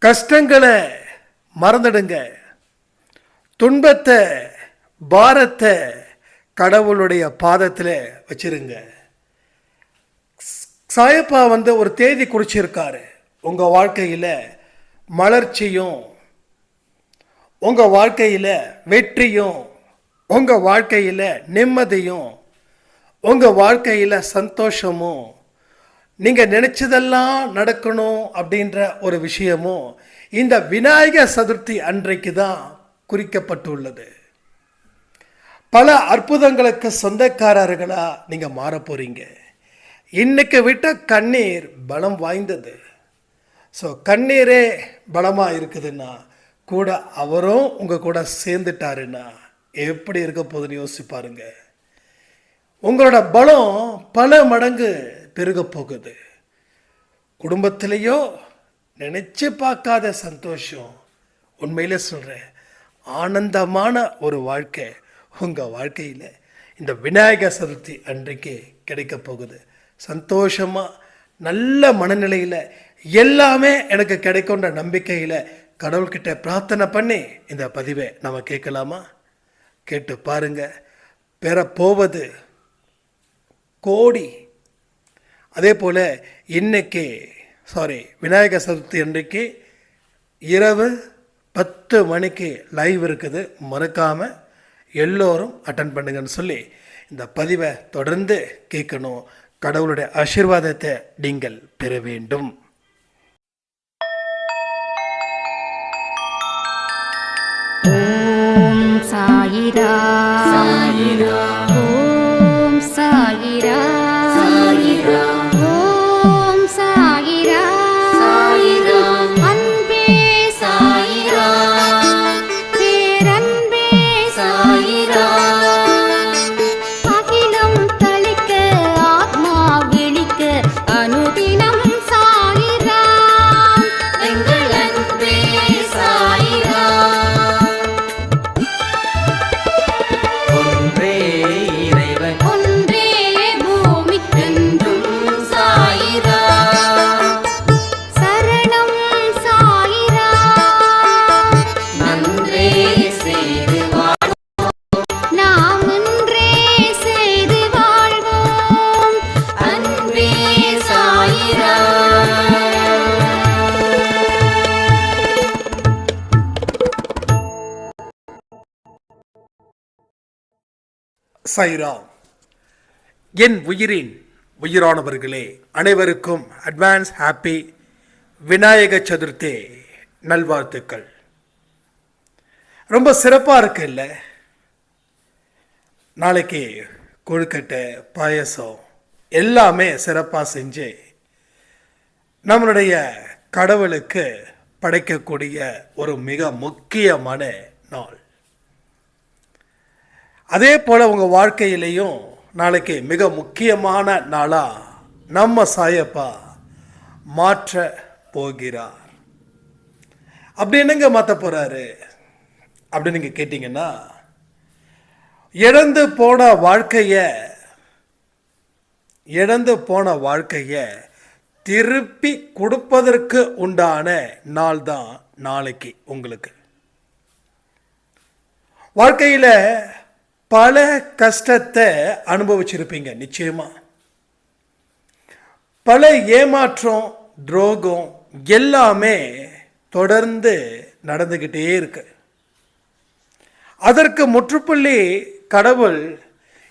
கஷ்டங்களை மறந்துடுங்க. துன்பத்தை, பாரத்தை கடவுளுடைய பாதத்தில் வச்சிருங்க. சாயப்பா ஒரு தேதி குறிச்சிருக்காரு. உங்கள் வாழ்க்கையில் மலர்ச்சியும், உங்கள் வாழ்க்கையில் வெற்றியும், உங்கள் வாழ்க்கையில் நிம்மதியும், உங்கள் வாழ்க்கையில் சந்தோஷமும், நீங்கள் நினச்சதெல்லாம் நடக்கணும் அப்படின்ற ஒரு விஷயமும் இந்த விநாயகர் சதுர்த்தி அன்றைக்கு தான் குறிக்கப்பட்டுள்ளது. பல அற்புதங்களுக்கு சொந்தக்காரர்களாக நீங்கள் மாற போகிறீங்க. இன்னைக்கு விட்ட கண்ணீர் பலம் வாய்ந்தது. ஸோ கண்ணீரே பலமாக இருக்குதுன்னா கூட அவரும் உங்கள் கூட சேர்ந்துட்டாருன்னா எப்படி இருக்க போகுதுன்னு யோசிச்சு பாருங்க. உங்களோட பலம் பல மடங்கு பெருக போகுது. குடும்பத்திலேயோ நினச்சி பார்க்காத சந்தோஷம், உண்மையிலே சொல்கிறேன், ஆனந்தமான ஒரு வாழ்க்கை உங்கள் வாழ்க்கையில் இந்த விநாயகர் சதுர்த்தி அன்றைக்கு கிடைக்க போகுது. சந்தோஷமாக நல்ல மனநிலையில் எல்லாமே எனக்கு கிடைக்கும்ன்ற நம்பிக்கையில் கடவுள்கிட்ட பிரார்த்தனை பண்ணி இந்த பதிவை நம்ம கேட்கலாமா? கேட்டு பாருங்க. பெறப்போவது கோடி. அதே போல் இன்னைக்கு விநாயகர் சதுர்த்தி அன்றைக்கு இரவு 10 மணிக்கு லைவ் இருக்குது. மறக்காமல் எல்லோரும் அட்டன் பண்ணுங்கன்னு சொல்லி இந்த பதிவை தொடர்ந்து கேட்கணும். கடவுளுடைய ஆசீர்வாதத்தை நீங்கள் பெற வேண்டும். ஓம் சாயிரா சாயிரா, ஓம் சாயிரா சாயிரா, ஓம் சாயிரா சாயிரா, அன்பே சாயிரா, பேரன்பே சாயிரா, அகிலம் தளிக்க ஆத்மா விழிக்க அனுதினம் சாயிரா, எங்கள் அன்பே சாயிரா. சாய்ராம். என் உயிரின் உயிரானவர்களே, அனைவருக்கும் அட்வான்ஸ் ஹாப்பி விநாயகர் சதுர்த்தி நல்வாழ்த்துக்கள். ரொம்ப சிறப்பாக இருக்கு இல்லை? நாளைக்கு கொழுக்கட்டை, பாயசம் எல்லாமே சிறப்பாக செஞ்சு நம்மளுடைய கடவுளுக்கு படைக்கக்கூடிய ஒரு மிக முக்கியமான நாள். அதே போல் உங்கள் வாழ்க்கையிலையும் நாளைக்கு மிக முக்கியமான நாளாக நம்ம சாயப்பா மாற்ற போகிறார். அப்படி என்னங்க மாற்ற போகிறாரு அப்படின்னு நீங்கள் கேட்டிங்கன்னா, இழந்து போன வாழ்க்கையை திருப்பி கொடுப்பதற்கு உண்டான நாள் தான் நாளைக்கு. உங்களுக்கு வாழ்க்கையில் பல கஷ்டத்தை அனுபவிச்சிருப்பீங்க. நிச்சயமா பல ஏமாற்றம், துரோகம் எல்லாமே தொடர்ந்து நடந்துக்கிட்டே இருக்கு. அதற்கு முற்றுப்புள்ளி கடவுள்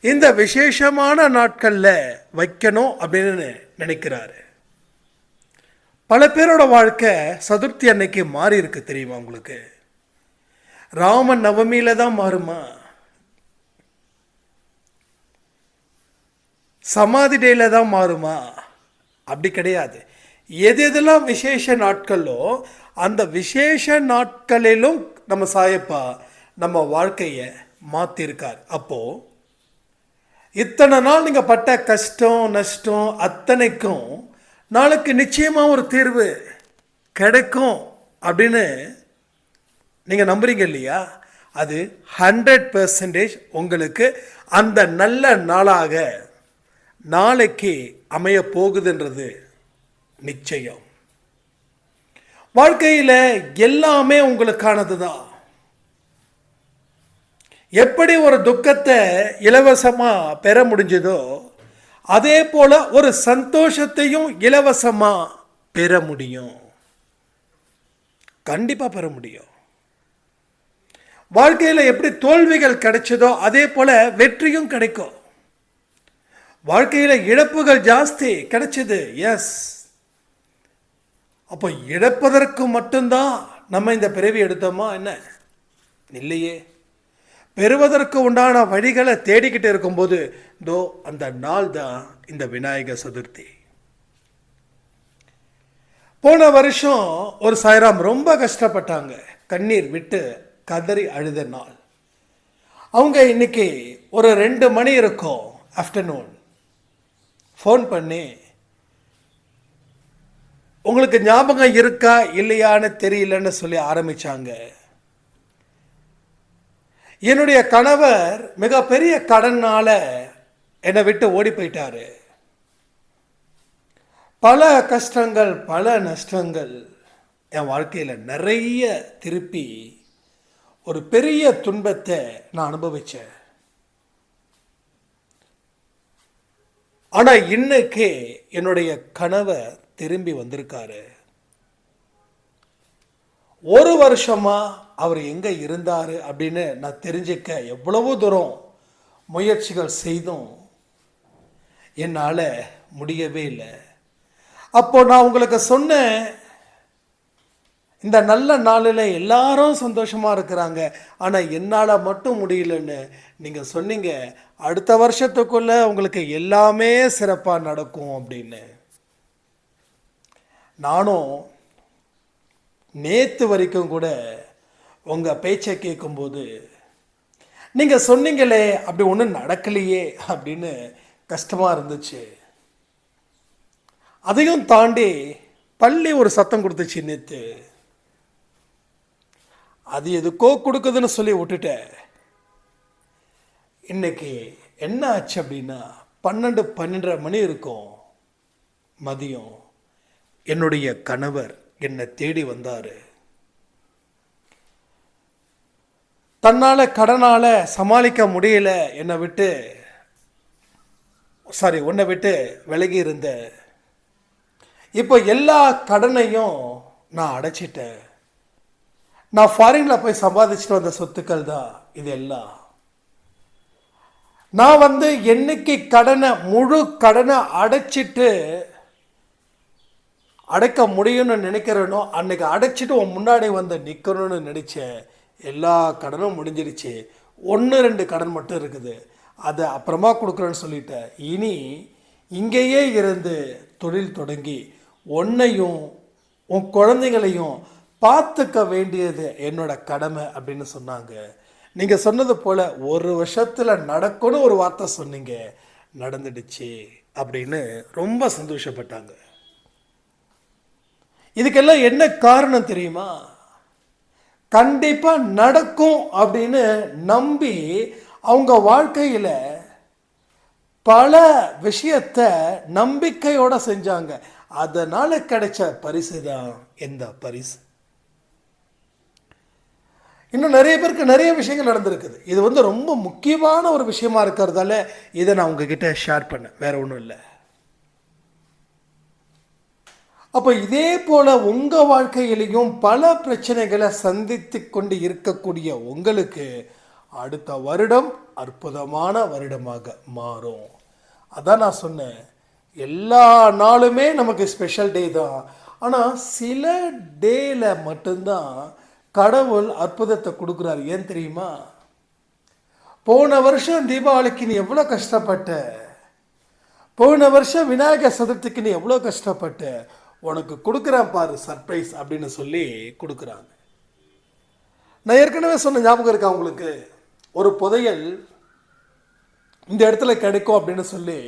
இந்த விசேஷமான நாட்களில் வைக்கணும் அப்படின்னு நினைக்கிறாரு. பல பேரோட வாழ்க்கை சதுர்த்தி அன்னைக்கு மாறி இருக்கு. தெரியுமா உங்களுக்கு? ராம நவமியில தான் மாறுமா? சமாதி டேல தான் மாறுமா? அப்படி கிடையாது. எதெல்லாம் விசேஷ நாட்களோ அந்த விசேஷ நாட்களிலும் நம்ம சாயப்பா நம்ம வாழ்க்கையை மாற்றிருக்கார். அப்போது இத்தனை நாள் நீங்கள் பட்ட கஷ்டம், நஷ்டம் அத்தனைக்கும் நாளைக்கு நிச்சயமாக ஒரு தீர்வு கிடைக்கும் அப்படின்னு நீங்கள் நம்புறீங்க இல்லையா? அது 100% உங்களுக்கு அந்த நல்ல நாளாக நாளைக்கு அமைய போகுதுன்றது நிச்சயம். வாழ்க்கையில் எல்லாமே உங்களுக்கானது தான். எப்படி ஒரு துக்கத்தை இலவசமாக பெற முடிஞ்சதோ அதே போல ஒரு சந்தோஷத்தையும் இலவசமாக பெற முடியும். கண்டிப்பாக பெற முடியும். வாழ்க்கையில் எப்படி தோல்விகள் கிடைச்சதோ அதே போல வெற்றியும் கிடைக்கும். வாழ்க்கையில் இழப்புகள் ஜாஸ்தி கிடைச்சது, எஸ். அப்போ இழப்பதற்கு மட்டும்தான் நம்ம இந்த பிறவி எடுத்தோமா என்ன? இல்லையே. பெறுவதற்கு உண்டான வழிகளை தேடிக்கிட்டு இருக்கும்போது தோ அந்த நாள் தான் இந்த விநாயகர் சதுர்த்தி. போன வருஷம் ஒரு சாய்ராம் ரொம்ப கஷ்டப்பட்டாங்க, கண்ணீர் விட்டு கதறி அழுத நாள். அவங்க இன்னைக்கு ஒரு 2 மணி இருக்கும் ஆஃப்டர்நூன் ஃபோன் பண்ணி, உங்களுக்கு ஞாபகம் இருக்கா இல்லையான்னு தெரியலன்னு சொல்லி ஆரம்பிச்சாங்க. என்னுடைய கணவர் மிகப்பெரிய கடனால என்னை விட்டு ஓடி போயிட்டாரு. பல கஷ்டங்கள், பல நஷ்டங்கள் என் வாழ்க்கையில் நிறைய திருப்பி ஒரு பெரிய துன்பத்தை நான் அனுபவித்தேன். ஆனால் இன்னைக்கு என்னுடைய கணவர் திரும்பி வந்திருக்காரு. 1 வருஷமா அவர் எங்கே இருந்தார் அப்படின்னு நான் தெரிஞ்சுக்க எவ்வளவோ தூரம் முயற்சிகள் செய்தும் என்னால் முடியவே இல்லை. அப்போ நான் உங்களுக்கு சொன்னேன், இந்த நல்ல நாளில் எல்லாரும் சந்தோஷமாக இருக்கிறாங்க, ஆனால் என்னால் மட்டும் முடியலன்னு. நீங்கள் சொன்னீங்க அடுத்த வருஷத்துக்குள்ளே உங்களுக்கு எல்லாமே சிறப்பாக நடக்கும் அப்படின்னு. நானும் நேற்று வரைக்கும் கூட உங்கள் பேச்சை கேட்கும்போது நீங்கள் சொன்னீங்களே அப்படி ஒன்றும் நடக்கலையே அப்படின்னு கஷ்டமாக இருந்துச்சு. அதையும் தாண்டி பள்ளி ஒரு சத்தம் கொடுத்துச்சு நேற்று. அது எதுக்கோ கொடுக்குதுன்னு சொல்லி விட்டுட்டேன். இன்னைக்கு என்ன ஆச்சு அப்படின்னா 12-12:30 மணி இருக்கும் மதியம். என்னுடைய கணவர் என்னை தேடி வந்தார். தன்னால் கடனால் சமாளிக்க முடியல, உன்னை விட்டு விலகி இருந்த. இப்போ எல்லா கடனையும் நான் அடைச்சிட்டேன். நான் ஃபாரினில் போய் சம்பாதிச்சுட்டு வந்த சொத்துக்கள் தான் இது எல்லாம். நான் என்னைக்கு முழு கடனை அடைக்க முடியும்னு நினைக்கிறேனோ அன்னைக்கு அடைச்சிட்டு உன் முன்னாடி நிற்கணும்னு நினச்சேன். எல்லா கடனும் முடிஞ்சிருச்சு. 1-2 கடன் மட்டும் இருக்குது, அதை அப்புறமா கொடுக்குறேன்னு சொல்லிட்டேன். இனி இங்கேயே இருந்து தொழில் தொடங்கி உன்னையும் உன் குழந்தைங்களையும் பார்த்துக்க வேண்டியது என்னோட கடமை அப்படின்னு சொன்னாங்க. நீங்கள் சொன்னது போல் 1 வருஷத்தில் நடக்கும்னு ஒரு வார்த்தை சொன்னீங்க, நடந்துடுச்சு அப்படின்னு ரொம்ப சந்தோஷப்பட்டாங்க. இதுக்கெல்லாம் என்ன காரணம் தெரியுமா? கண்டிப்பாக நடக்கும் அப்படின்னு நம்பி அவங்க வாழ்க்கையில் பல விஷயத்தை நம்பிக்கையோடு செஞ்சாங்க. அதனால் கிடைச்ச பரிசு தான் இந்த பரிசு. இன்னும் நிறைய பேருக்கு நிறைய விஷயங்கள் நடந்திருக்குது. இது ரொம்ப முக்கியமான ஒரு விஷயமா இருக்கிறதால இதை நான் உங்ககிட்ட ஷேர் பண்ணேன், வேற ஒன்றும் இல்லை. அப்போ இதே போல் உங்கள் வாழ்க்கையிலையும் பல பிரச்சனைகளை சந்தித்து கொண்டு இருக்கக்கூடிய உங்களுக்கு அடுத்த வருடம் அற்புதமான வருடமாக மாறும். அதான் நான் சொன்னேன், எல்லா நாளுமே நமக்கு ஸ்பெஷல் டே தான். ஆனால் சில டேல மட்டும்தான் கடவுள் அற்புதத்தை கொடுக்குறாரு. ஏன் தெரியுமா? போன வருஷம் தீபாவளிக்கு நீ எவ்வளோ கஷ்டப்பட்ட, போன வருஷம் விநாயகர் சதுர்த்திக்கு நீ எவ்வளோ கஷ்டப்பட்ட, உனக்கு கொடுக்குறேன் பாரு சர்ப்ரைஸ் அப்படின்னு சொல்லி கொடுக்குறாங்க. நான் ஏற்கனவே சொன்ன ஞாபகம் இருக்கா உங்களுக்கு? ஒரு புதையல் இந்த இடத்துல கிடைக்கும் அப்படின்னு சொல்லி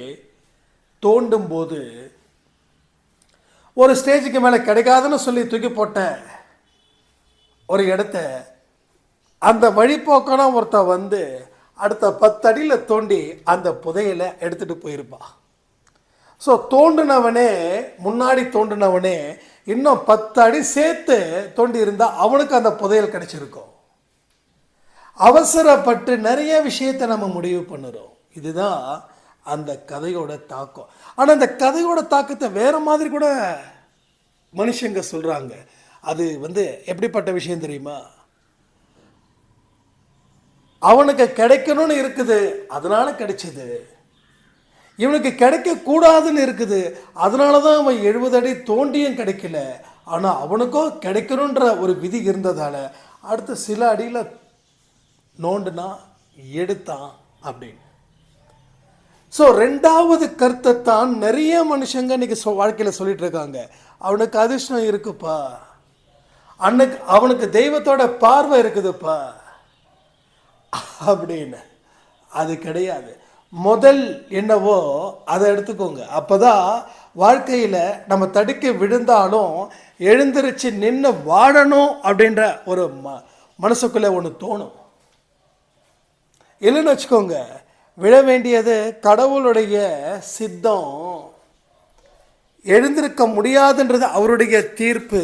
தோண்டும் போது ஒரு ஸ்டேஜுக்கு மேலே கிடைக்காதுன்னு சொல்லி தூக்கி போட்ட ஒரு இடத்த அந்த வழிபோக்கான ஒருத்த அடுத்த 10 அடியில் தோண்டி அந்த புதையலை எடுத்துகிட்டு போயிருப்பான். ஸோ முன்னாடி தோண்டினவனே இன்னும் 10 அடி சேர்த்து தோண்டி இருந்தால் அவனுக்கு அந்த புதையல் கிடைச்சிருக்கும். அவசரப்பட்டு நிறைய விஷயத்தை நம்ம முடிவு பண்ணுறோம். இதுதான் அந்த கதையோட தாக்கம். ஆனால் அந்த கதையோட தாக்கத்தை வேறு மாதிரி கூட மனுஷங்க சொல்கிறாங்க. அது எப்படிப்பட்ட விஷயம் தெரியுமா? அவனுக்கு கிடைக்கணும்னு இருக்குது, அதனால கிடைச்சது. இவனுக்கு கிடைக்கக்கூடாதுன்னு இருக்குது, அதனால தான் அவன் 70 அடி தோண்டியும் கிடைக்கல. ஆனால் அவனுக்கோ கிடைக்கணுன்ற ஒரு விதி இருந்ததால் அடுத்த சில அடியில் நோண்டுனா எடுத்தான் அப்படின்னு. ஸோ 2வது கருத்தை தான் நிறைய மனுஷங்க இன்னைக்கு வாழ்க்கையில் சொல்லிட்டு இருக்காங்க. அவனுக்கு அதிர்ஷ்டம் இருக்குப்பா, அவனுக்கு தெய்வத்தோட பார்வை இருக்குதுப்பா அப்படின்னு. அது கிடையாது. முதல் என்னவோ அதை எடுத்துக்கோங்க. அப்போதான் வாழ்க்கையில் நம்ம தடுக்கி விழுந்தாலும் எழுந்திருச்சு நின்று வாழணும் அப்படின்ற ஒரு மனசுக்குள்ளே ஒன்று தோணும். இல்லைன்னு வச்சுக்கோங்க, விழ வேண்டியது கடவுளுடைய சித்தம், எழுந்திருக்க முடியாதுன்றது அவருடைய தீர்ப்பு.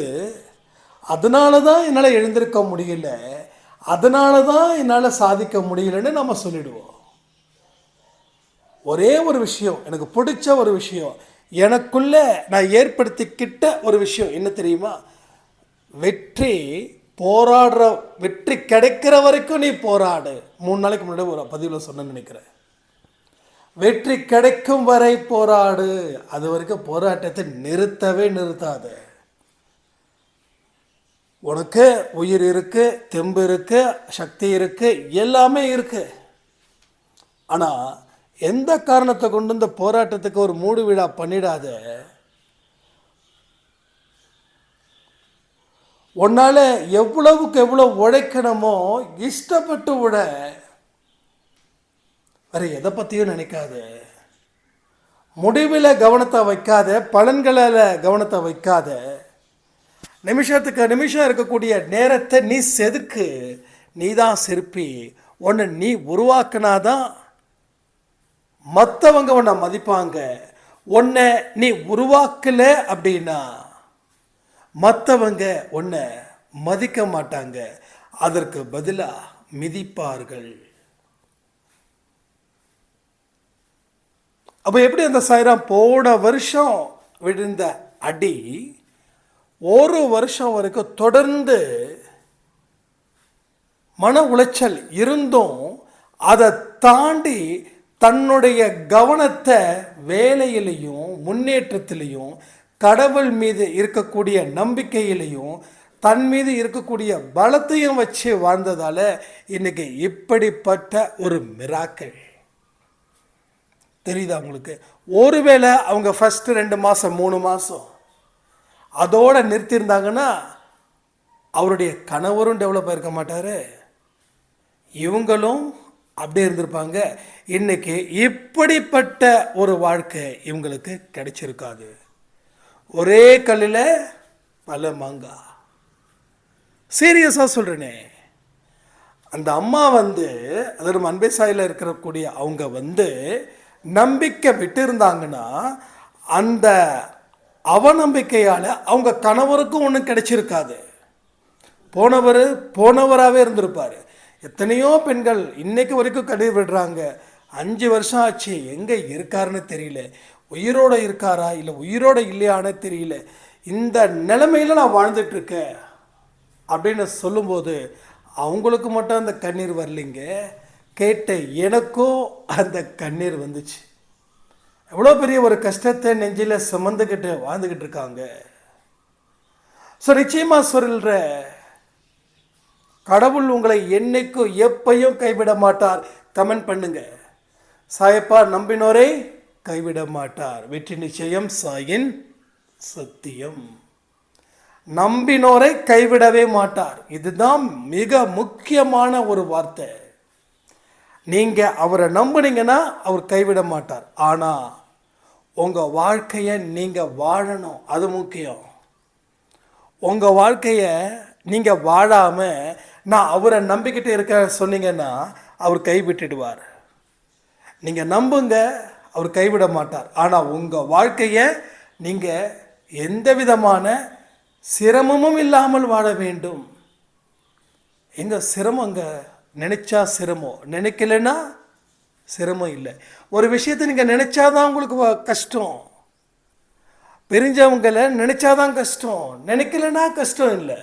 அதனால தான் என்னால் எழுந்திருக்க முடியல, அதனால தான் என்னால் சாதிக்க முடியலன்னு நம்ம சொல்லிடுவோம். ஒரே ஒரு விஷயம், எனக்கு பிடிச்ச ஒரு விஷயம், எனக்குள்ள நான் ஏற்படுத்திக்கிட்ட ஒரு விஷயம் என்ன தெரியுமா? வெற்றி கிடைக்கிற வரைக்கும் நீ போராடு. 3 நாளைக்கு முன்னாடி ஒரு பதிவில் சொன்னேன்னு நினைக்கிறேன். வெற்றி கிடைக்கும் வரை போராடு, அது வரைக்கும் போராட்டத்தை நிறுத்தவே நிறுத்தாத. உனக்கு உயிர் இருக்கு, தெம்பு இருக்கு, சக்தி இருக்கு, எல்லாமே இருக்கு. ஆனால் எந்த காரணத்தை கொண்டு இந்த போராட்டத்துக்கு ஒரு மூடு விழா பண்ணிடாத. உன்னால் எவ்வளவுக்கு எவ்வளோ உழைக்கணுமோ இஷ்டப்பட்டு விட, வேற எதை பற்றியும் நினைக்காத. முடிவில் கவனத்தை வைக்காத, பலன்களில் கவனத்தை வைக்காத. நிமிஷத்துக்கு நிமிஷம் இருக்கக்கூடிய நேரத்தை நீ செதுக்கு. நீ தான் சிற்பி. ஒன்று நீ உருவாக்குனாதான் மற்றவங்க உன்னை மதிப்பாங்க. உன்னை நீ உருவாக்கலை அப்படின்னா மற்றவங்க உன்னை மதிக்க மாட்டாங்க, அதற்கு பதிலாக மிதிப்பார்கள். அப்போ எப்படி அந்த சாய்ராம் போன வருஷம் விழுந்த அடி ஒரு வருஷம் வரைக்கும் தொடர்ந்து மன உளைச்சல் இருந்தும் அதை தாண்டி தன்னுடைய கவனத்தை வேலையிலையும் முன்னேற்றத்திலையும் கடவுள் மீது இருக்கக்கூடிய நம்பிக்கையிலையும் தன் மீது இருக்கக்கூடிய பலத்தையும் வச்சு வாழ்ந்ததால் இன்னைக்கு இப்படிப்பட்ட ஒரு மிராக்கிள். தெரியுதா உங்களுக்கு? ஒருவேளை அவங்க ஃபஸ்ட்டு 2 மாதம் 3 மாதம் அதோடு நிறுத்தியிருந்தாங்கன்னா அவருடைய கணவரும் டெவலப் ஆகிருக்க மாட்டார், இவங்களும் அப்படியே இருந்திருப்பாங்க. இன்னைக்கு இப்படிப்பட்ட ஒரு வாழ்க்கை இவங்களுக்கு கிடைச்சிருக்காது. ஒரே கல்லில் பல மாங்காய். சீரியஸாக சொல்கிறேனே, அந்த அம்மா அதாவது அன்பே சாயில் இருக்கக்கூடிய அவங்க நம்பிக்கை விட்டு இருந்தாங்கன்னா அந்த அவநம்பிக்கையால் அவங்க கணவருக்கும் ஒன்றும் கிடைச்சிருக்காது. போனவராகவே இருந்திருப்பார். எத்தனையோ பெண்கள் இன்னைக்கு வரைக்கும் கண்ணீர் விடுறாங்க. 5 வருஷம் ஆச்சு, எங்கே இருக்காருன்னு தெரியல, உயிரோடு இருக்காரா இல்லை உயிரோடு இல்லையான்னு தெரியல, இந்த நிலைமையில் நான் வாழ்ந்துட்டுருக்கேன் அப்படின்னு சொல்லும்போது அவங்களுக்கு மட்டும் அந்த கண்ணீர் வரலைங்க, கேட்ட எனக்கும் அந்த கண்ணீர் வந்துச்சு. எவ்வளோ பெரிய ஒரு கஷ்டத்தை நெஞ்சில் சுமந்துக்கிட்டு வாழ்ந்துக்கிட்டு இருக்காங்க. ஸோ நிச்சயமாக சொல்கிற, கடவுள் உங்களை என்னைக்கும் எப்பையும் கைவிட மாட்டார். கமெண்ட் பண்ணுங்க. சாயப்பா நம்பினோரை கைவிட மாட்டார். வெற்றி நிச்சயம், சாயின் சத்தியம். நம்பினோரை கைவிடவே மாட்டார். இதுதான் மிக முக்கியமான ஒரு வார்த்தை. நீங்கள் அவரை நம்புனீங்கன்னா அவர் கைவிட மாட்டார். ஆனால் உங்கள் வாழ்க்கையை நீங்கள் வாழணும், அது முக்கியம். உங்கள் வாழ்க்கையை நீங்கள் வாழாமல் நான் அவரை நம்பிக்கிட்டு இருக்க சொன்னீங்கன்னா அவர் கைவிட்டுடுவார். நீங்கள் நம்புங்க, அவர் கைவிட மாட்டார். ஆனால் உங்கள் வாழ்க்கையை நீங்கள் எந்த விதமான சிரமமும் இல்லாமல் வாழ வேண்டும். எங்க சிரமங்க? நினைச்சா சிரமம், நினைக்கலன்னா சிரமம் இல்லை. ஒரு விஷயத்தை நீங்கள் நினைச்சாதான் உங்களுக்கு கஷ்டம். பெரிஞ்சவங்களை நினைச்சாதான் கஷ்டம், நினைக்கலன்னா கஷ்டம் இல்லை.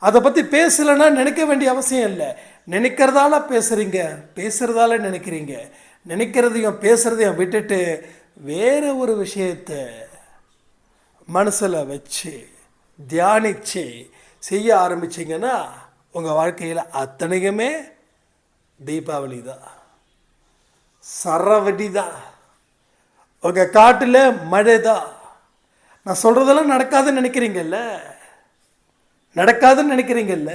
அதை பற்றி பேசலைன்னா நினைக்க வேண்டிய அவசியம் இல்லை. நினைக்கிறதால பேசுகிறீங்க, பேசுகிறதால நினைக்கிறீங்க. நினைக்கிறதையும் பேசுகிறதையும் விட்டுட்டு வேறு ஒரு விஷயத்தை மனசில் வச்சு தியானித்து செய்ய ஆரம்பிச்சிங்கன்னா உங்கள் வாழ்க்கையில் அத்தனையுமே தீபாவளி தான், சரவெடி தான், உங்கள் காட்டில் மழை தான். நான் சொல்கிறதெல்லாம் நடக்காதுன்னு நினைக்கிறீங்கல்ல, நடக்காதுன்னு நினைக்கிறீங்கல்ல,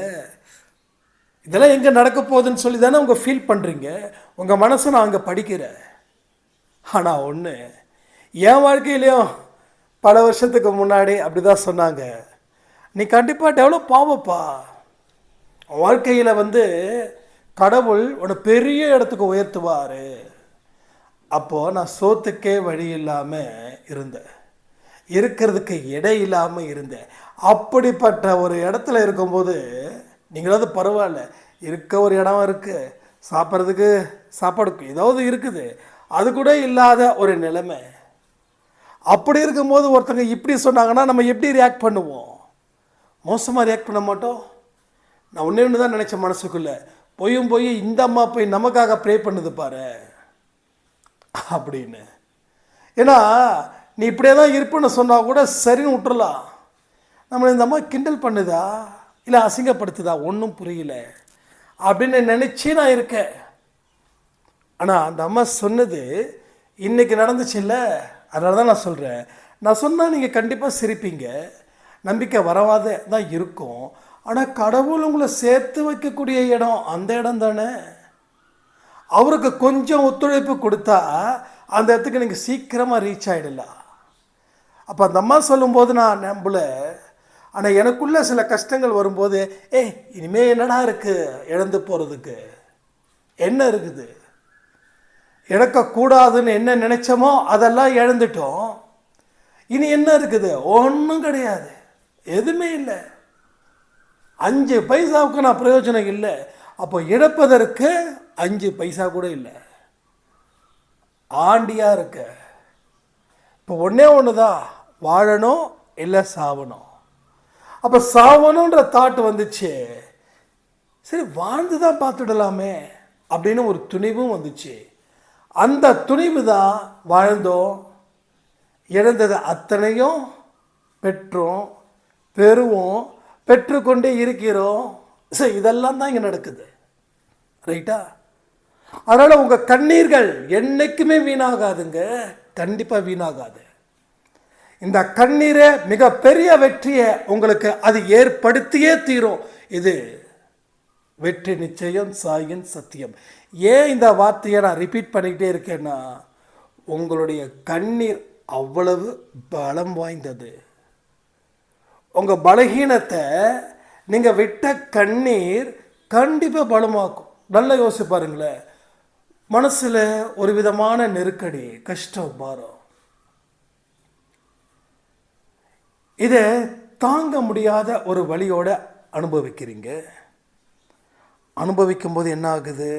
இதெல்லாம் எங்கே நடக்க போகுதுன்னு சொல்லி தானே உங்கள் ஃபீல் பண்ணுறீங்க. உங்கள் மனசை நான் அங்கே படிக்கிறேன். ஆனால் ஒன்று, என் வாழ்க்கையிலையும் பல வருஷத்துக்கு முன்னாடி அப்படி தான் சொன்னாங்க, நீ கண்டிப்பாக டெவலப் ஆவப்பா, வாழ்க்கையில் கடவுள் உன்னை பெரிய இடத்துக்கு உயர்த்துவார். அப்போது நான் சோத்துக்கே வழி இல்லாமல் இருந்தேன், இருக்கிறதுக்கு இடை இல்லாமல் இருந்தேன். அப்படிப்பட்ட ஒரு இடத்துல இருக்கும்போது நீங்களாவது பரவாயில்ல, இருக்க ஒரு இடம் இருக்குது, சாப்பிட்றதுக்கு சாப்பாடுக்கு ஏதாவது இருக்குது, அது கூட இல்லாத ஒரு நிலைமை. அப்படி இருக்கும்போது ஒருத்தங்க இப்படி சொன்னாங்கன்னா நம்ம எப்படி ரியாக்ட் பண்ணுவோம்? மோசமாக ரியாக்ட் பண்ண மாட்டோம். நான் ஒன்று தான் நினச்ச மனசுக்குள்ளே, போய் இந்த அம்மா போய் நமக்காக ப்ரே பண்ணுது பாரு அப்படின்னு. ஏன்னா நீ இப்படியே தான் இருப்புன்னு சொன்னால் கூட சரின்னு விட்டுறலாம். நம்மளை இந்த அம்மா கிண்டல் பண்ணுதா இல்லை அசிங்கப்படுத்துதா ஒன்றும் புரியல அப்படின்னு நினச்சி நான் இருக்கேன். ஆனால் அந்த அம்மா சொன்னது இன்றைக்கி நடந்துச்சு இல்லை, அதனால தான் நான் சொல்கிறேன். நான் சொன்னால் நீங்கள் கண்டிப்பாக சிரிப்பீங்க, நம்பிக்கை வரவாத தான் இருக்கும். ஆனால் கடவுள் உங்களை சேர்த்து வைக்கக்கூடிய இடம் அந்த இடம் தானே. அவருக்கு கொஞ்சம் ஒத்துழைப்பு கொடுத்தா அந்த இடத்துக்கு நீங்கள் சீக்கிரமாக ரீச் ஆகிடலாம். அப்போ அந்த அம்மா சொல்லும்போது நான் நம்பல. ஆனால் எனக்குள்ளே சில கஷ்டங்கள் வரும்போது, இனிமேல் என்னடா இருக்குது இழந்து போகிறதுக்கு, என்ன இருக்குது, இழக்கக்கூடாதுன்னு என்ன நினச்சோமோ அதெல்லாம் இழந்துட்டோம், இனி என்ன இருக்குது? ஒன்றும் கிடையாது, எதுவுமே இல்லை. 5 பைசாவுக்கு நான் பிரயோஜனம் இல்லை. அப்போ இழப்பதற்கு 5 பைசா கூட இல்லை, ஆண்டியாக இருக்க. இப்போ ஒன்று தான், வாழணும் இல்லை சாவணும். அப்போ சாவணுன்ற தாட்டு வந்துச்சு, சரி வாழ்ந்து தான் பார்த்துடலாமே அப்படின்னு ஒரு துணிவும் வந்துச்சு. அந்த துணிவு தான் வாழ்ந்தோம், இழந்தது அத்தனையும் பெற்றோம், பெறுவோம், பெற்றுக்கொண்டே இருக்கிறோம். சரி, இதெல்லாம் தான் இங்கே நடக்குது, ரைட்டா? அதனால் உங்கள் கண்ணீர்கள் என்றைக்குமே வீணாகாதுங்க, கண்டிப்பாக வீணாகாது. இந்த கண்ணீரை மிகப்பெரிய வெற்றியை உங்களுக்கு அது ஏற்படுத்தியே தீரும். இது வெற்றி நிச்சயம், சாயின் சத்தியம். ஏன் இந்த வார்த்தையை நான் ரிப்பீட் பண்ணிக்கிட்டே இருக்கேன்னா, உங்களுடைய கண்ணீர் அவ்வளவு பலம் வாய்ந்தது. உங்கள் பலகீனத்தை நீங்கள் விட்ட கண்ணீர் கண்டிப்பாக பலமாக்கும். நல்லா யோசிச்சு பாருங்களேன், மனசில் ஒரு விதமான நெருக்கடி, கஷ்டம், பாரம், இதை தாங்க முடியாத ஒரு வழியோடு அனுபவிக்கிறீங்க. அனுபவிக்கும் போது என்ன ஆகுது?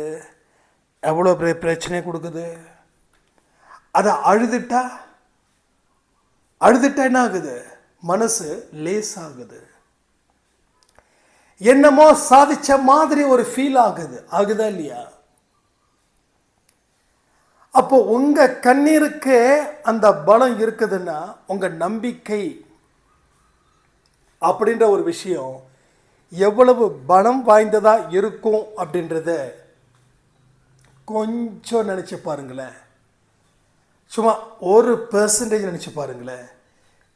எவ்வளோ பெரிய பிரச்சனை கொடுக்குது. அதை அழுதுட்டா என்ன ஆகுது? மனசு லேசாகுது, என்னமோ சாதிச்ச மாதிரி ஒரு ஃபீல் ஆகுதா இல்லையா? அப்போ உங்க கண்ணீருக்கு அந்த பலம் இருக்குதுன்னா உங்க நம்பிக்கை அப்படின்ற ஒரு விஷயம் எவ்வளவு பலம் வாய்ந்ததா இருக்கும் அப்படின்றத கொஞ்சம் நினைச்சு பாருங்களேன். சும்மா 1% நினைச்சு பாருங்களேன்.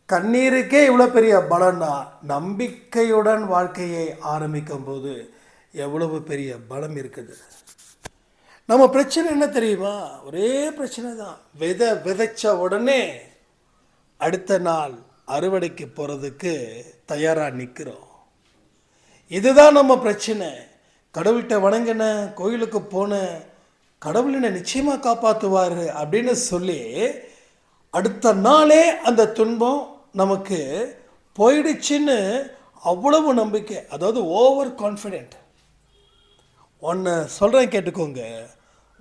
கண்ணீருக்கே இவ்வளோ பெரிய பலம்னா நம்பிக்கையுடன் வாழ்க்கையை ஆரம்பிக்கும் போது எவ்வளவு பெரிய பலம் இருக்குது. நம்ம பிரச்சனை என்ன தெரியுமா? ஒரே பிரச்சனை தான். விதைச்ச உடனே அடுத்த நாள் அறுவடைக்கு போகிறதுக்கு தயாராக நிற்கிறோம். இதுதான் நம்ம பிரச்சனை. கடவுள்கிட்ட வணங்கின, கோயிலுக்கு போன, கடவுள் என்னை நிச்சயமாக காப்பாற்றுவார் அப்படின்னு சொல்லி அடுத்த நாளே அந்த துன்பம் நமக்கு போயிடுச்சுன்னு அவ்வளவு நம்பிக்கை, அதாவது ஓவர் கான்ஃபிடென்ட். ஒன்று சொல்கிறேன் கேட்டுக்கோங்க,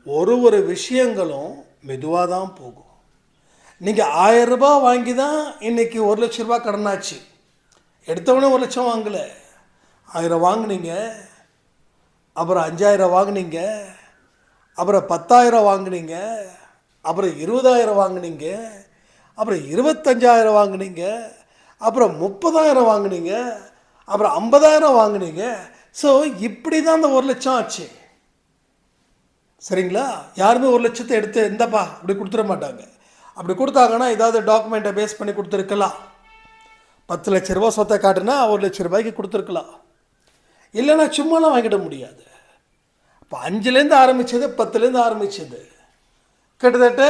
ஒரு விஷயங்களும் மெதுவாக தான் போகும். நீங்கள் 1000 ரூபாய் வாங்கி தான் இன்றைக்கி 1,00,000 ரூபாய் கடனாச்சு. எடுத்தவொடனே 1,00,000 வாங்கலை, 1000 வாங்கினீங்க, அப்புறம் 5000 வாங்கினீங்க, அப்புறம் 10,000 வாங்கினீங்க, அப்புறம் 20,000 வாங்கினீங்க, அப்புறம் 25,000 வாங்கினீங்க, அப்புறம் 30,000 வாங்கினீங்க, அப்புறம் 50,000 வாங்கினீங்க. ஸோ இப்படி தான் அந்த 1,00,000 ஆச்சு. சரிங்களா? யாருமே 1,00,000 எடுத்து இந்தப்பா அப்படி கொடுத்துட மாட்டாங்க. அப்படி கொடுத்தாங்கன்னா ஏதாவது டாக்குமெண்ட்டை பேஸ் பண்ணி கொடுத்துருக்கலாம். 10,00,000 ரூபா சொத்தை காட்டுனா 1,00,000 ரூபாய்க்கு கொடுத்துருக்கலாம். இல்லைன்னா சும்மாலாம் வாங்கிட முடியாது. இப்போ 5லேருந்து ஆரம்பித்தது, 10லேருந்து ஆரம்பித்தது, கிட்டத்தட்ட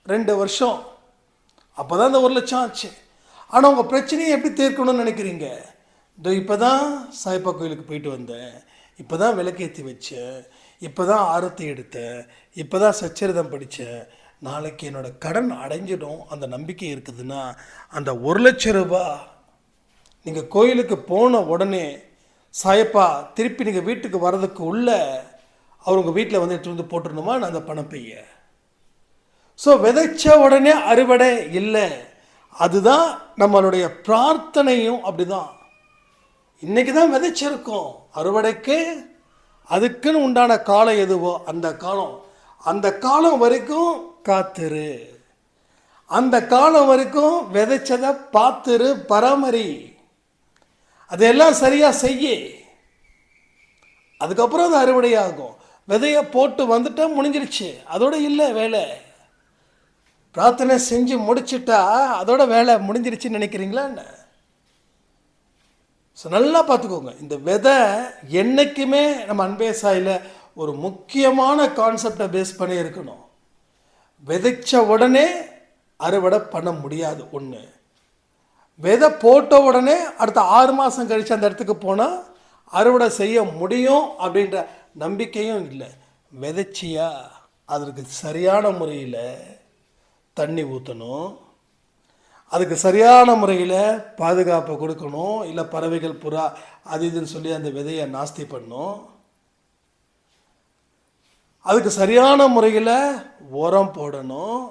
2 வருஷம். அப்போ தான் இந்த 1,00,000 ஆச்சு. ஆனால் உங்கள் பிரச்சனையை எப்படி தீர்க்கணும்னு நினைக்கிறீங்க? இதோ இப்போ தான் சாய்ப்பா கோயிலுக்கு போயிட்டு வந்தேன், இப்போ தான் விளக்கேற்றி வச்சேன், இப்போ தான் ஆரத்தி எடுத்தேன், இப்போ தான் சச்சரிதம் படித்தேன், நாளைக்கு என்னோடய கடன் அடைஞ்சிடும் அந்த நம்பிக்கை இருக்குதுன்னா, அந்த 1,00,000 ரூபா நீங்கள் கோயிலுக்கு போன உடனே சாயப்பா திருப்பி நீங்கள் வீட்டுக்கு வர்றதுக்கு உள்ள அவர் உங்கள் வீட்டில் வந்து எடுத்து வந்து போட்டுருணுமா அந்த பணப்பைய. ஸோ விதைச்ச உடனே அறுவடை இல்லை. அதுதான் நம்மளுடைய பிரார்த்தனையும் அப்படிதான். இன்றைக்கி தான் விதைச்சிருக்கோம், அறுவடைக்கு அதுக்குன்னு உண்டான காலம் எதுவோ அந்த காலம் வரைக்கும் காத்திரு. அந்த காலம் வரைக்கும் விதைச்சதை பார்த்துரு, பராமரி, அதெல்லாம் சரியாக செய்ய. அதுக்கப்புறம் அது அறுவடையாகும். விதையை போட்டு வந்துட்டா முடிஞ்சிருச்சு, அதோட இல்லை வேலை. பிரார்த்தனை செஞ்சு முடிச்சுட்டா அதோட வேலை முடிஞ்சிருச்சுன்னு நினைக்கிறீங்களா என்ன? ஸோ நல்லா பார்த்துக்கோங்க, இந்த விதை என்றைக்குமே நம்ம அன்பே சாயில் ஒரு முக்கியமான கான்செப்டை பேஸ் பண்ணி இருக்கணும். விதைச்ச உடனே அறுவடை பண்ண முடியாது. ஒன்று, விதை போட்ட உடனே அடுத்த 6 மாதம் கழித்து அந்த இடத்துக்கு போனால் அறுவடை செய்ய முடியும் அப்படின்ற நம்பிக்கையும் இல்லை. விதைச்சியா அதற்கு சரியான முறையில் தண்ணி ஊற்றணும், அதுக்கு சரியான முறையில் பாதுகாப்பை கொடுக்கணும். இல்லை பறவைகள் புறா அது இதுன்னு சொல்லி அந்த விதையை நாஸ்தி பண்ணணும். அதுக்கு சரியான முறையில் உரம் போடணும்.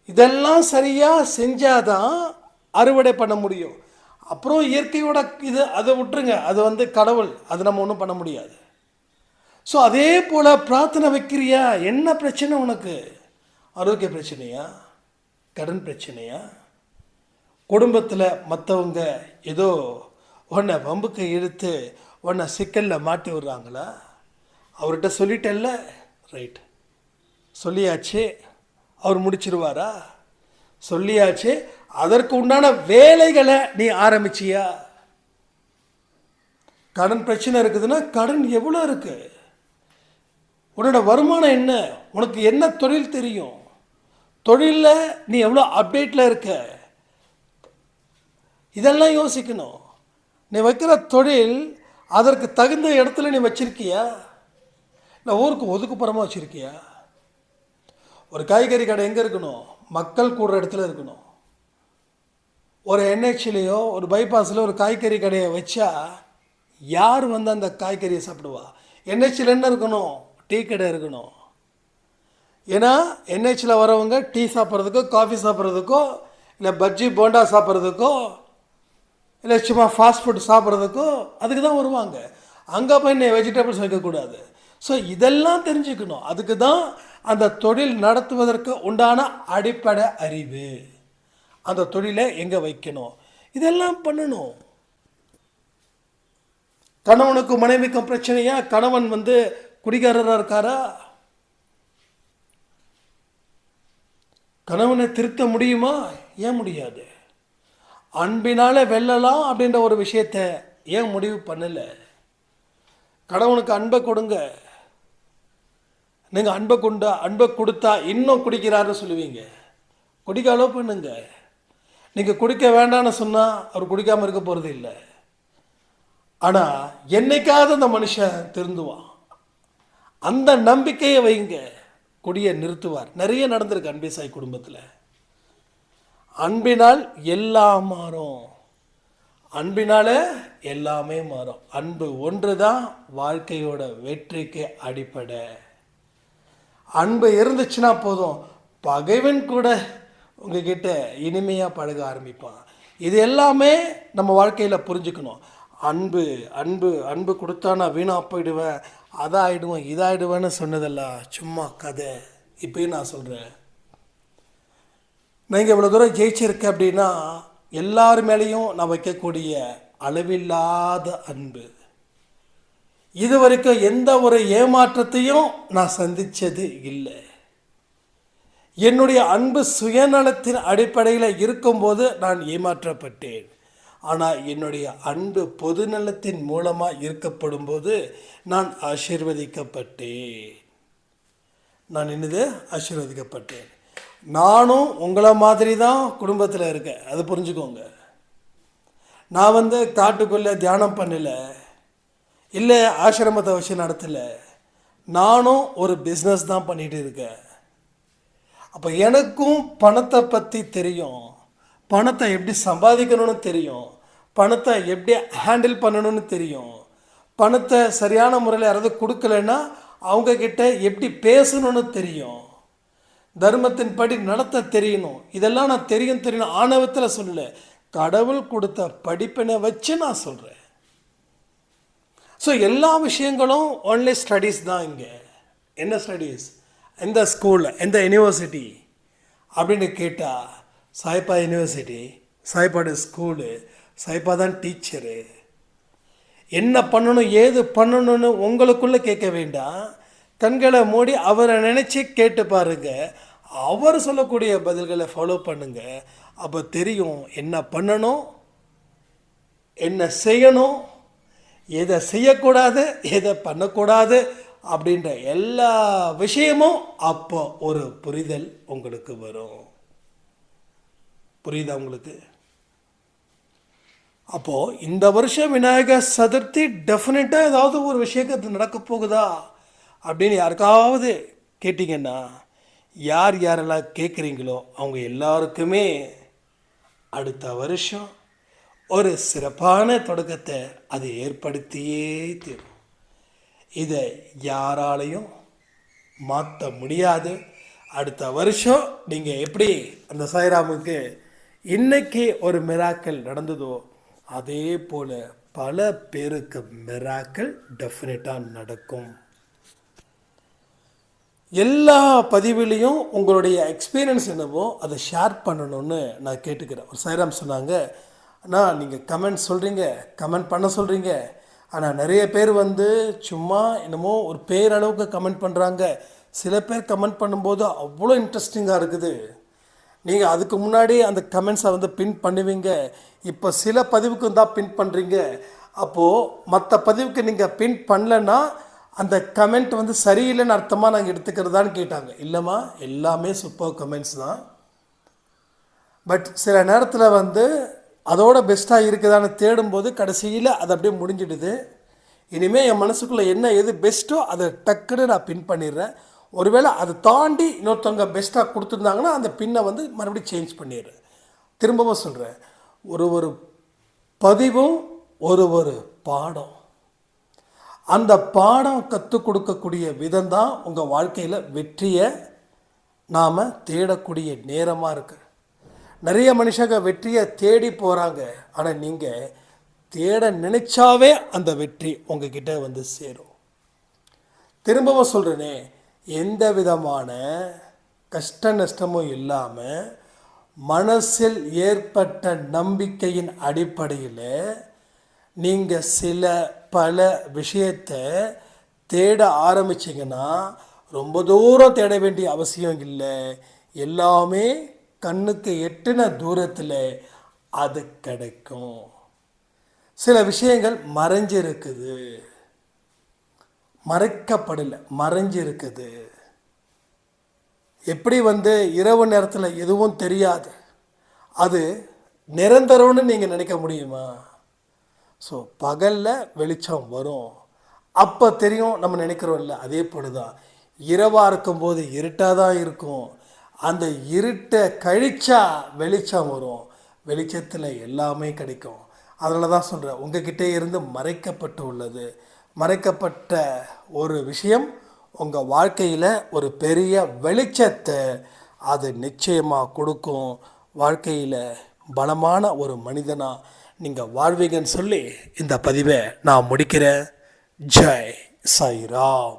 இதெல்லாம் சரியாக செஞ்சாதான் அறுவடை பண்ண முடியும். அப்புறம் இயற்கையோட இது அதை விட்டுருங்க, அது வந்து கடவுள், அது நம்ம ஒன்றும் பண்ண முடியாது. ஸோ அதே போல் பிரார்த்தனை வைக்கிறியா? என்ன பிரச்சனை உனக்கு? ஆரோக்கிய பிரச்சனையா? கடன் பிரச்சனையா? குடும்பத்தில் மற்றவங்க ஏதோ உன்னை வம்புக்கு இழுத்து உன்னை சிக்கலில் மாட்டி விடுறாங்களா? அவர்கிட்ட சொல்லிட்டல்ல, ரைட், சொல்லியாச்சு, அவர் முடிச்சிருவாரா? சொல்லியாச்சு, அதற்கு உண்டான வேலைகளை நீ ஆரம்பிச்சியா? கடன் பிரச்சனை இருக்குதுன்னா கடன் எவ்வளோ இருக்கு? உன்னோட வருமானம் என்ன? உனக்கு என்ன தொழில் தெரியும்? தொழிலில் நீ எவ்வளோ அப்டேட்டில் இருக்க? இதெல்லாம் யோசிக்கணும். நீ வைக்கிற தொழில் அதற்கு தகுந்த இடத்துல நீ வச்சிருக்கியா? இல்லை ஊருக்கு ஒதுக்குப்புறமா வச்சுருக்கியா? ஒரு காய்கறி கடை எங்கே இருக்கணும்? மக்கள் கூடுற இடத்துல இருக்கணும். ஒரு என்ஹெச்லேயோ ஒரு பைபாஸில் ஒரு காய்கறி கடையை வச்சா யார் வந்து அந்த காய்கறியை சாப்பிடுவா? என்ஹெச்சில் என்ன இருக்கணும்? டீ கடை இருக்கணும். ஏன்னா என்ஹெச்சில் வரவங்க டீ சாப்பிட்றதுக்கோ காஃபி சாப்பிட்றதுக்கோ இல்லை பஜ்ஜி போண்டா சாப்பிட்றதுக்கோ இல்லை சும்மா ஃபாஸ்ட் ஃபுட் சாப்பிட்றதுக்கோ அதுக்கு தான் வருவாங்க. அங்கே போய் நீ வெஜிடபிள்ஸ் வைக்கக்கூடாது. ஸோ இதெல்லாம் தெரிஞ்சுக்கணும். அதுக்கு தான் அந்த தொழில் நடத்துவதற்கு உண்டான அடிப்படை அறிவு. அந்த தொழிலை எங்கே வைக்கணும், இதெல்லாம் பண்ணணும். கணவனுக்கும் மனைவிக்கும் பிரச்சனையா? கணவன் வந்து குடிகாரராக இருக்காரா? கணவனை திருத்த முடியுமா? ஏன் முடியாது? அன்பினால வெல்லலாம் அப்படின்ற ஒரு விஷயத்தை ஏன் முடிவு பண்ணலை? கணவனுக்கு அன்பை கொடுங்க. நீங்கள் அன்பை கொடுத்தா இன்னும் குடிக்கிறாருன்னு சொல்லுவீங்க. குடிக்க அலோவ் பண்ணுங்க. நீங்கள் குடிக்க வேண்டான்னு சொன்னால் அவர் குடிக்காமல் இருக்க போகிறது இல்லை. ஆனால் என்னைக்காவது அந்த மனுஷன் திருந்துவான். அந்த நம்பிக்கையை வைங்க, குடியை நிறுத்துவார். நிறைய நடந்திருக்கு அன்பே சாய் குடும்பத்தில். அன்பினால் எல்லாம் மாறும். அன்பினால எல்லாமே மாறும். அன்பு ஒன்று தான் வாழ்க்கையோட வெற்றிக்கு அடிப்படை. அன்பு இருந்துச்சுன்னா போதும், பகைவன் கூட உங்ககிட்ட இனிமையாக பழக ஆரம்பிப்பான். இது எல்லாமே நம்ம வாழ்க்கையில் புரிஞ்சுக்கணும். அன்பு அன்பு அன்பு கொடுத்தா நான் வீணாக போயிடுவேன், அதாகிடுவேன் இதாகிடுவேன்னு சொன்னதெல்லாம் சும்மா கதை. இப்பயும் நான் சொல்கிறேன், நீங்கள் இவ்வளோ தூரம் ஜெயிச்சிருக்க அப்படின்னா எல்லார் மேலேயும் நான் வைக்கக்கூடிய அளவில்லாத அன்பு. இது வரைக்கும் எந்த ஒரு ஏமாற்றத்தையும் நான் சந்தித்தது இல்லை. என்னுடைய அன்பு சுயநலத்தின் அடிப்படையில் இருக்கும்போது நான் ஏமாற்றப்பட்டேன். ஆனால் என்னுடைய அன்பு பொதுநலத்தின் மூலமாக இருக்கப்படும் போது நான் ஆசீர்வதிக்கப்பட்டேன். நான் என்னது ஆசீர்வதிக்கப்பட்டேன். நானும் உங்களை மாதிரி தான் குடும்பத்தில் இருக்கேன், அதை புரிஞ்சுக்கோங்க. நான் காட்டுக்குள்ளே தியானம் பண்ணலை, இல்லை ஆசிரமத்தை வச்சு நடத்தலை. நானும் ஒரு பிஸ்னஸ் தான் பண்ணிகிட்டு இருக்கேன். அப்போ எனக்கும் பணத்தை பற்றி தெரியும், பணத்தை எப்படி சம்பாதிக்கணும்னு தெரியும், பணத்தை எப்படி ஹேண்டில் பண்ணணும்னு தெரியும், பணத்தை சரியான முறையில் யாராவது கொடுக்கலன்னா அவங்கக்கிட்ட எப்படி பேசணும்னு தெரியும், தர்மத்தின் படி நடத்த தெரியணும். இதெல்லாம் நான் தெரியணும் ஆணவத்தில் சொல்லலை, கடவுள் கொடுத்த படிப்பினை வச்சு நான் சொல்கிறேன். ஸோ எல்லா விஷயங்களும் ஒன்லி ஸ்டடீஸ் தான். இங்கே என்ன ஸ்டடீஸ், எந்த ஸ்கூலில் எந்த யூனிவர்சிட்டி அப்படின்னு கேட்டால் சாய்பா யூனிவர்சிட்டி, சாய்பாடு ஸ்கூலு, சாய்பா தான் டீச்சரு. என்ன பண்ணணும் ஏது பண்ணணும்னு உங்களுக்குள்ளே கேட்க வேண்டாம், கண்களை மூடி அவரை நினச்சி கேட்டு பாருங்க, அவர் சொல்லக்கூடிய பதில்களை ஃபாலோ பண்ணுங்க. அப்போ தெரியும் என்ன பண்ணணும், என்ன செய்யணும், எதை செய்யக்கூடாது, எதை பண்ணக்கூடாது அப்படின்ற எல்லா விஷயமும் அப்போ ஒரு புரிதல் உங்களுக்கு வரும். புரியுதா உங்களுக்கு? அப்போது இந்த வருஷம் விநாயகர் சதுர்த்தி டெஃபினட்டாக ஏதாவது ஒரு விஷயத்து நடக்க போகுதா அப்படின்னு யாருக்காவது கேட்டிங்கன்னா, யார் யாரெல்லாம் கேட்குறீங்களோ அவங்க எல்லாருக்குமே அடுத்த வருஷம் ஒரு சிறப்பான தொடக்கத்தை அது ஏற்படுத்தியே தீரும். இதை யாராலையும் மாற்ற முடியாது. அடுத்த வருஷம் நீங்கள் எப்படி அந்த சாய்ராமுக்கு இன்னைக்கு ஒரு மிராக்கள் நடந்ததோ அதே போல் பல பேருக்கு மிராக்கள் டெஃபினட்டாக நடக்கும். எல்லா பதிவிலையும் உங்களுடைய எக்ஸ்பீரியன்ஸ் என்னவோ அதை ஷேர் பண்ணணும்னு நான் கேட்டுக்கிறேன். ஒரு சாய்ராம் சொன்னாங்க, அண்ணா நீங்கள் கமெண்ட் சொல்கிறீங்க, கமெண்ட் பண்ண சொல்கிறீங்க, ஆனால் நிறைய பேர் சும்மா என்னமோ ஒரு பேரளவுக்கு கமெண்ட் பண்ணுறாங்க. சில பேர் கமெண்ட் பண்ணும்போது அவ்வளோ இன்ட்ரெஸ்டிங்காக இருக்குது. நீங்கள் அதுக்கு முன்னாடி அந்த கமெண்ட்ஸை பின் பண்ணுவீங்க, இப்போ சில பதிவுக்கு தான் பின் பண்ணுறீங்க. அப்போது மற்ற பதிவுக்கு நீங்கள் பின் பண்ணலன்னா அந்த கமெண்ட் சரியில்லைன்னு அர்த்தமாக நாங்கள் எடுத்துக்கிறதான்னு கேட்டாங்க. இல்லைம்மா, எல்லாமே சூப்பர் கமெண்ட்ஸ் தான். பட் சில நேரத்தில் அதோட பெஸ்ட்டாக இருக்குதான்னு தேடும்போது கடைசியில் அது அப்படியே முடிஞ்சிடுது. இனிமேல் என் மனசுக்குள்ளே என்ன எது பெஸ்ட்டோ அதை டக்குன்னு நான் பின் பண்ணிடுறேன். ஒருவேளை அதை தாண்டி இன்னொருத்தவங்க பெஸ்ட்டாக கொடுத்துருந்தாங்கன்னா அந்த பின்னை மறுபடியும் சேஞ்ச் பண்ணிடுறேன். திரும்பவும் சொல்கிறேன், ஒரு பதிவும் ஒரு பாடம். அந்த பாடம் கற்றுக் கொடுக்கக்கூடிய விதம் தான் உங்கள் வாழ்க்கையில் வெற்றியை நாம் தேடக்கூடிய நேரமாக இருக்குது. நிறைய மனுஷங்க வெற்றியை தேடி போகிறாங்க, ஆனால் நீங்கள் தேட நினைச்சாவே அந்த வெற்றி உங்ககிட்ட சேரும். திரும்பவும் சொல்கிறேனே, எந்த விதமான கஷ்ட நஷ்டமும் இல்லாமல் மனசில் ஏற்பட்ட நம்பிக்கையின் அடிப்படையில் நீங்கள் பல விஷயத்தை தேட ஆரம்பிச்சிங்கன்னா ரொம்ப தூரம் தேட வேண்டிய அவசியம் இல்லை. எல்லாமே கண்ணுக்கு எட்டின தூரத்தில் அது கிடைக்கும். சில விஷயங்கள் மறைஞ்சிருக்குது, மறைக்கப்படலை, மறைஞ்சிருக்குது. எப்படி இரவு நேரத்தில் எதுவும் தெரியாது, அது நிரந்தரம்னு நீங்கள் நினைக்க முடியுமா? ஸோ பகலில் வெளிச்சம் வரும், அப்போ தெரியும் நம்ம நினைக்கிறோம் இல்லை? அதே போல தான் இரவாக இருக்கும்போது இருட்டாக தான் இருக்கும். அந்த இருட்டை கழிச்சா வெளிச்சம் வரும், வெளிச்சத்தில் எல்லாமே கிடைக்கும். அதனால தான் சொல்கிறேன், உங்ககிட்ட இருந்து மறைக்கப்பட்டு உள்ளது, மறைக்கப்பட்ட ஒரு விஷயம் உங்கள் வாழ்க்கையில் ஒரு பெரிய வெளிச்சத்தை அது நிச்சயமாக கொடுக்கும். வாழ்க்கையில் பலமான ஒரு மனிதனாக நீங்கள் வாழ்வீங்கன்னு சொல்லி இந்த பதிவை நான் முடிக்கிறேன். ஜெய் சாய்ராம்.